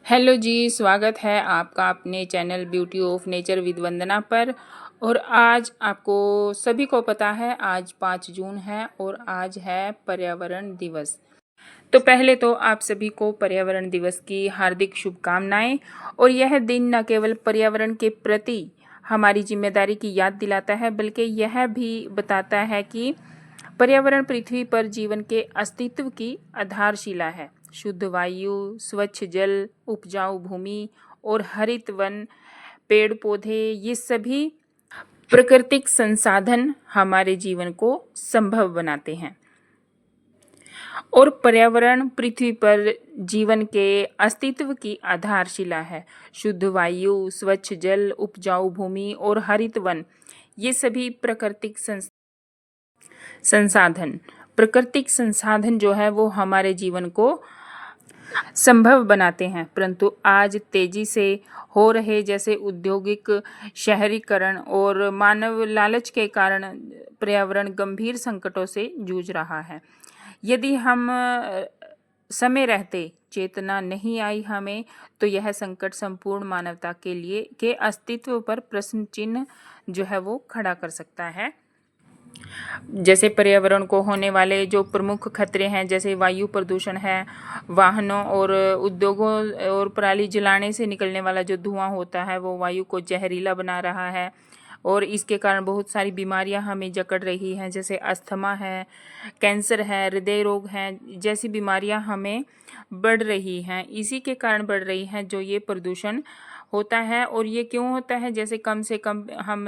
Hello जी, स्वागत है आपका अपने channel beauty of nature with Vandana पर। और आज आपको सभी को पता है आज 5 जून है और आज है पर्यावरण दिवस। तो पहले तो आप सभी को पर्यावरण दिवस की हार्दिक शुभकामनाएं। और यह दिन न केवल पर्यावरण के प्रति हमारी जिम्मेदारी की याद दिलाता है बल्कि यह भी बताता है कि पर्यावरण पृथ्वी पर जीवन के अस्तित्व की आधारशिला है। शुद्ध वायु, स्वच्छ जल, उपजाऊ भूमि और हरित वन, पेड़ पौधे, ये सभी प्राकृतिक संसाधन हमारे जीवन को संभव बनाते हैं। और पर्यावरण पृथ्वी पर जीवन के अस्तित्व की आधारशिला है। शुद्ध वायु, स्वच्छ जल, उपजाऊ भूमि और हरित वन, ये सभी प्राकृतिक संसाधन जो है वो हमारे जीवन को संभव बनाते हैं। परंतु आज तेजी से हो रहे जैसे औद्योगिक शहरीकरण और मानव लालच के कारण पर्यावरण गंभीर संकटों से जूझ रहा है। यदि हम समय रहते चेतना नहीं आई हमें, तो यह संकट संपूर्ण मानवता के अस्तित्व पर प्रश्न चिन्ह जो है वो खड़ा कर सकता है। जैसे पर्यावरण को होने वाले जो प्रमुख खतरे हैं, जैसे वायु प्रदूषण है, वाहनों और उद्योगों और पराली जलाने से निकलने वाला जो धुआं होता है वो वायु को जहरीला बना रहा है और इसके कारण बहुत सारी बीमारियां हमें जकड़ रही हैं, जैसे अस्थमा है, कैंसर है, हृदय रोग हैं, जैसी बीमारियां हमें बढ़ रही हैं। इसी के कारण बढ़ रही हैं जो ये प्रदूषण होता है। और ये क्यों होता है? जैसे कम से कम हम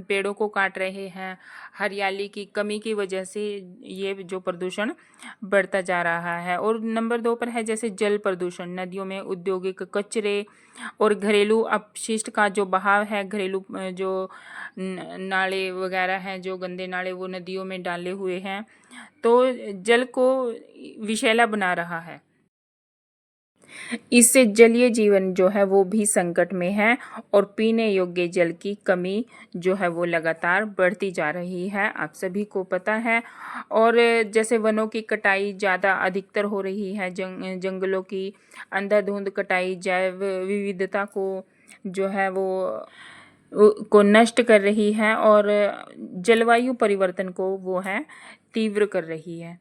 पेड़ों को काट रहे हैं, हरियाली की कमी की वजह से ये जो प्रदूषण बढ़ता जा रहा है। और नंबर 2 पर है जैसे जल प्रदूषण। नदियों में औद्योगिक कचरे और घरेलू अपशिष्ट का जो बहाव है, घरेलू जो नाले वगैरह हैं, जो गंदे नाले वो नदियों में डाले हुए हैं, तो जल को विषैला बना रहा है। इससे जलीय जीवन जो है वो भी संकट में है और पीने योग्य जल की कमी जो है वो लगातार बढ़ती जा रही है, आप सभी को पता है। और जैसे वनों की कटाई ज़्यादा अधिकतर हो रही है, जंगलों की अंधाधुंध कटाई जैव विविधता को जो है वो नष्ट कर रही है और जलवायु परिवर्तन को वो है तीव्र कर रही है।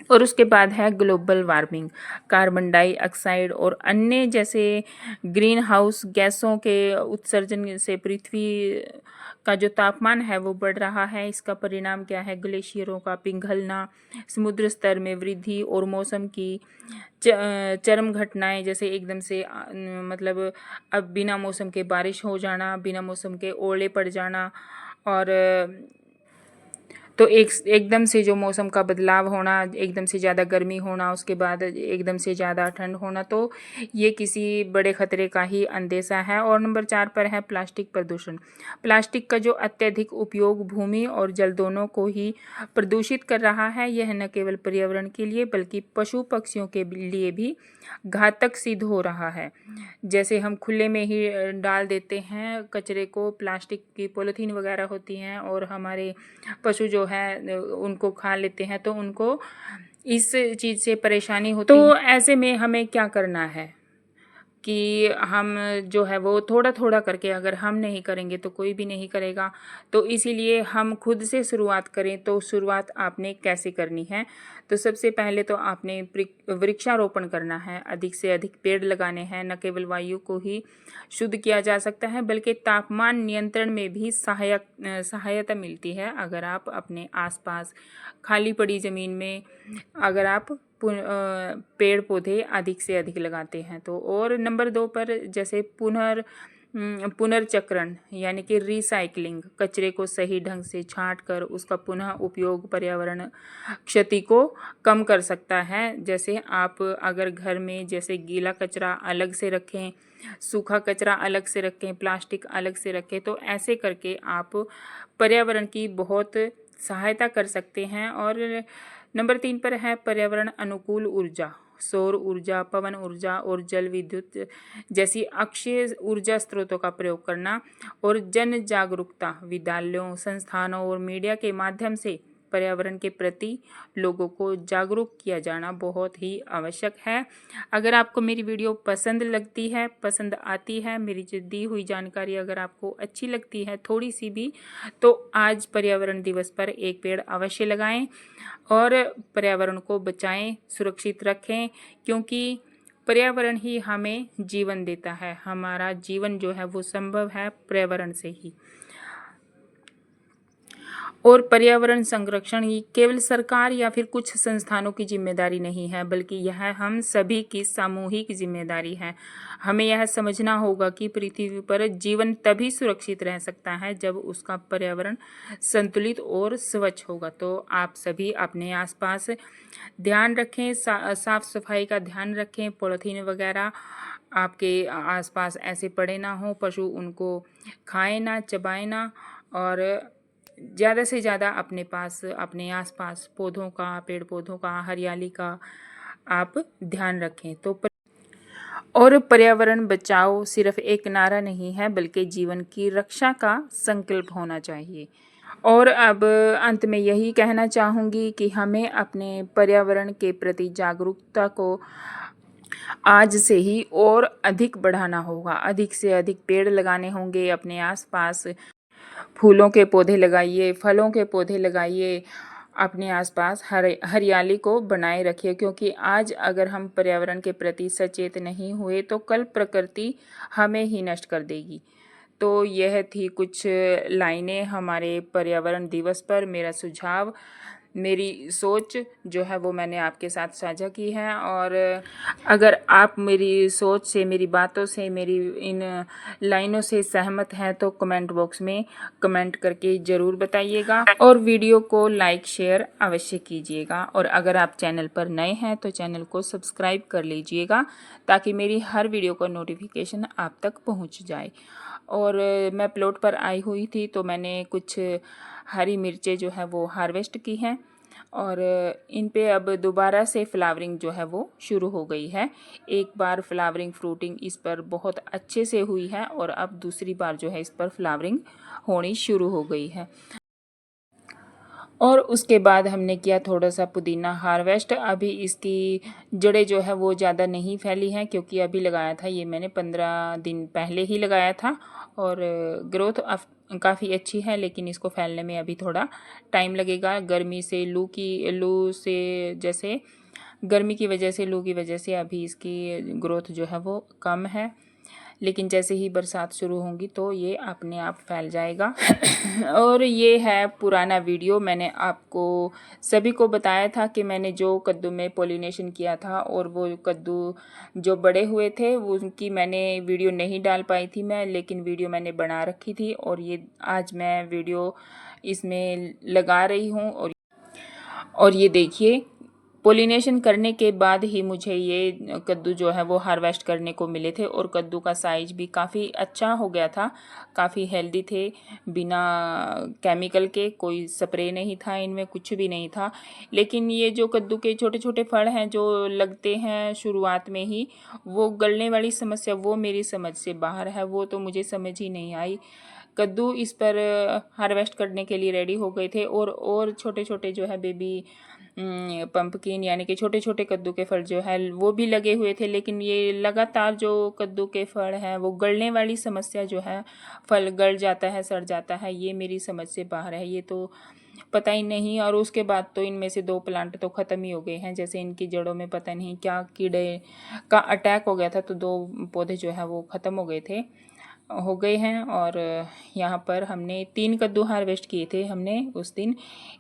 और उसके बाद है ग्लोबल वार्मिंग। कार्बन डाइऑक्साइड और अन्य जैसे ग्रीन हाउस गैसों के उत्सर्जन से पृथ्वी का जो तापमान है वो बढ़ रहा है। इसका परिणाम क्या है? ग्लेशियरों का पिघलना, समुद्र स्तर में वृद्धि और मौसम की चरम घटनाएं, जैसे एकदम से मतलब अब बिना मौसम के बारिश हो जाना, बिना मौसम के ओले पड़ जाना, और तो एकदम से जो मौसम का बदलाव होना, एकदम से ज़्यादा गर्मी होना, उसके बाद एकदम से ज़्यादा ठंड होना, तो ये किसी बड़े खतरे का ही अंदेशा है। और नंबर 4 पर है प्लास्टिक प्रदूषण। प्लास्टिक का जो अत्यधिक उपयोग भूमि और जल दोनों को ही प्रदूषित कर रहा है। यह न केवल पर्यावरण के लिए बल्कि पशु पक्षियों के लिए भी घातक सिद्ध हो रहा है। जैसे हम खुले में ही डाल देते हैं कचरे को, प्लास्टिक की पॉलीथीन वगैरह होती हैं और हमारे पशु जो है उनको खा लेते हैं, तो उनको इस चीज़ से परेशानी होती है। तो ऐसे में हमें क्या करना है कि हम जो है वो थोड़ा थोड़ा करके, अगर हम नहीं करेंगे तो कोई भी नहीं करेगा। तो इसीलिए हम खुद से शुरुआत करें। तो शुरुआत आपने कैसे करनी है? तो सबसे पहले तो आपने वृक्षारोपण करना है, अधिक से अधिक पेड़ लगाने हैं। न केवल वायु को ही शुद्ध किया जा सकता है बल्कि तापमान नियंत्रण में भी सहायता मिलती है अगर आप अपने आसपास खाली पड़ी ज़मीन में अगर आप पेड़ पौधे अधिक से अधिक लगाते हैं तो। और नंबर 2 पर जैसे पुनर्चक्रण यानी कि रिसाइकलिंग, कचरे को सही ढंग से छांट कर उसका पुनः उपयोग पर्यावरण क्षति को कम कर सकता है। जैसे आप अगर घर में जैसे गीला कचरा अलग से रखें, सूखा कचरा अलग से रखें, प्लास्टिक अलग से रखें, तो ऐसे करके आप पर्यावरण की बहुत सहायता कर सकते हैं। और नंबर 3 पर है पर्यावरण अनुकूल ऊर्जा। सौर ऊर्जा, पवन ऊर्जा और जल विद्युत जैसी अक्षय ऊर्जा स्रोतों का प्रयोग करना और जन जागरूकता, विद्यालयों, संस्थानों और मीडिया के माध्यम से पर्यावरण के प्रति लोगों को जागरूक किया जाना बहुत ही आवश्यक है। अगर आपको मेरी वीडियो पसंद लगती है, पसंद आती है, मेरी जो दी हुई जानकारी अगर आपको अच्छी लगती है थोड़ी सी भी, तो आज पर्यावरण दिवस पर एक पेड़ अवश्य लगाएं और पर्यावरण को बचाएं, सुरक्षित रखें, क्योंकि पर्यावरण ही हमें जीवन देता है। हमारा जीवन जो है वो संभव है पर्यावरण से ही। और पर्यावरण संरक्षण ही केवल सरकार या फिर कुछ संस्थानों की जिम्मेदारी नहीं है, बल्कि यह हम सभी की सामूहिक जिम्मेदारी है। हमें यह समझना होगा कि पृथ्वी पर जीवन तभी सुरक्षित रह सकता है जब उसका पर्यावरण संतुलित और स्वच्छ होगा। तो आप सभी अपने आसपास ध्यान रखें, साफ सफाई का ध्यान रखें। पॉलीथीन वगैरह आपके आसपास ऐसे पड़े ना हो, पशु उनको खाएं ना, चबाएं ना, और ज़्यादा से ज़्यादा अपने पास, अपने आसपास पौधों का, पेड़ पौधों का, हरियाली का आप ध्यान रखें। तो और पर्यावरण बचाओ सिर्फ एक नारा नहीं है, बल्कि जीवन की रक्षा का संकल्प होना चाहिए। और अब अंत में यही कहना चाहूँगी कि हमें अपने पर्यावरण के प्रति जागरूकता को आज से ही और अधिक बढ़ाना होगा। अधिक से अधिक पेड़ लगाने होंगे अपने आसपास। फूलों के पौधे लगाइए, फलों के पौधे लगाइए, अपने आसपास हरियाली को बनाए रखिए, क्योंकि आज अगर हम पर्यावरण के प्रति सचेत नहीं हुए तो कल प्रकृति हमें ही नष्ट कर देगी। तो यह थी कुछ लाइनें हमारे पर्यावरण दिवस पर। मेरा सुझाव, मेरी सोच जो है वो मैंने आपके साथ साझा की है। और अगर आप मेरी सोच से, मेरी बातों से, मेरी इन लाइनों से सहमत हैं तो कमेंट बॉक्स में कमेंट करके ज़रूर बताइएगा और वीडियो को लाइक शेयर अवश्य कीजिएगा। और अगर आप चैनल पर नए हैं तो चैनल को सब्सक्राइब कर लीजिएगा, ताकि मेरी हर वीडियो का नोटिफिकेशन आप तक पहुंच जाए। और मैं प्लॉट पर आई हुई थी तो मैंने कुछ हरी मिर्चें जो है वो हार्वेस्ट की हैं, और इन पे अब दोबारा से फ्लावरिंग जो है वो शुरू हो गई है। एक बार फ्लावरिंग, फ्रूटिंग इस पर बहुत अच्छे से हुई है, और अब दूसरी बार जो है इस पर फ्लावरिंग होनी शुरू हो गई है। और उसके बाद हमने किया थोड़ा सा पुदीना हार्वेस्ट। अभी इसकी जड़ें जो है वो ज़्यादा नहीं फैली हैं, क्योंकि अभी लगाया था ये मैंने 15 दिन पहले ही लगाया था, और ग्रोथ काफ़ी अच्छी है, लेकिन इसको फैलने में अभी थोड़ा टाइम लगेगा। गर्मी से, लू से, जैसे गर्मी की वजह से, लू की वजह से अभी इसकी ग्रोथ जो है वो कम है, लेकिन जैसे ही बरसात शुरू होंगी तो ये अपने आप फैल जाएगा। और ये है पुराना वीडियो। मैंने आपको सभी को बताया था कि मैंने जो कद्दू में पॉलिनेशन किया था, और वो कद्दू जो बड़े हुए थे उनकी मैंने वीडियो नहीं डाल पाई थी मैं, लेकिन वीडियो मैंने बना रखी थी, और ये आज मैं वीडियो इसमें लगा रही हूँ। और ये देखिए, पोलिनेशन करने के बाद ही मुझे ये कद्दू जो है वो हार्वेस्ट करने को मिले थे, और कद्दू का साइज भी काफ़ी अच्छा हो गया था, काफ़ी हेल्दी थे, बिना केमिकल के, कोई स्प्रे नहीं था इनमें, कुछ भी नहीं था। लेकिन ये जो कद्दू के छोटे छोटे फल हैं जो लगते हैं शुरुआत में ही, वो गलने वाली समस्या वो मेरी समझ से बाहर है, वो तो मुझे समझ ही नहीं आई। कद्दू इस पर हार्वेस्ट करने के लिए रेडी हो गए थे, और छोटे छोटे जो है बेबी पंपकिन यानी कि छोटे छोटे कद्दू के फल जो है वो भी लगे हुए थे। लेकिन ये लगातार जो कद्दू के फल हैं वो गलने वाली समस्या जो है, फल गल जाता है, सड़ जाता है, ये मेरी समझ से बाहर है, ये तो पता ही नहीं। और उसके बाद तो इनमें से 2 प्लांट तो ख़त्म ही हो गए हैं, जैसे इनकी जड़ों में पता नहीं क्या कीड़े का अटैक हो गया था, तो 2 पौधे जो है वो ख़त्म हो गए हैं। और यहाँ पर हमने 3 कद्दू हार्वेस्ट किए थे हमने उस दिन,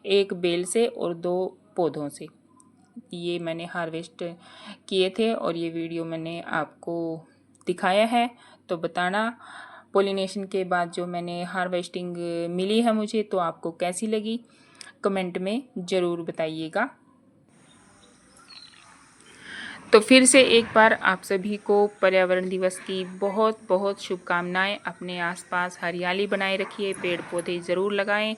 1 बेल से और 2 पौधों से, ये मैंने हार्वेस्ट किए थे, और ये वीडियो मैंने आपको दिखाया है। तो बताना पोलिनेशन के बाद जो मैंने हार्वेस्टिंग मिली है मुझे, तो आपको कैसी लगी, कमेंट में ज़रूर बताइएगा। तो फिर से एक बार आप सभी को पर्यावरण दिवस की बहुत बहुत शुभकामनाएं। अपने आसपास हरियाली बनाए रखिए, पेड़ पौधे ज़रूर लगाएं।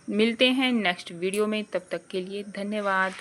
मिलते हैं नेक्स्ट वीडियो में, तब तक के लिए धन्यवाद।